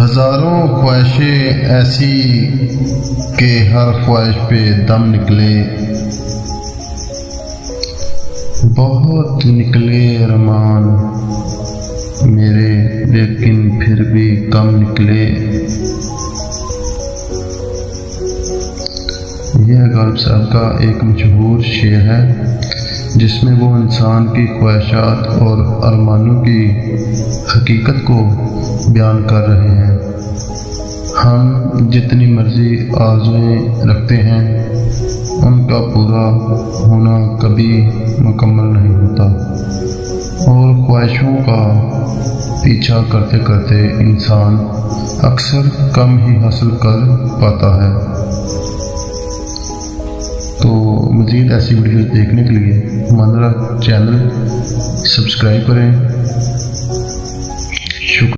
ہزاروں خواہشیں ایسی کہ ہر خواہش پہ دم نکلے، بہت نکلے ارمان میرے لیکن پھر بھی کم نکلے۔ یہ غالب صاحب کا ایک مشہور شعر ہے جس میں وہ انسان کی خواہشات اور ارمانوں کی حقیقت کو بیان کر رہے ہیں۔ ہم جتنی مرضی آرزویں رکھتے ہیں ان کا پورا ہونا کبھی مکمل نہیں ہوتا، اور خواہشوں کا پیچھا کرتے کرتے انسان اکثر کم ہی حاصل کر پاتا ہے۔ تو مزید ایسی ویڈیوز دیکھنے کے لیے ہمارا چینل سبسکرائب کریں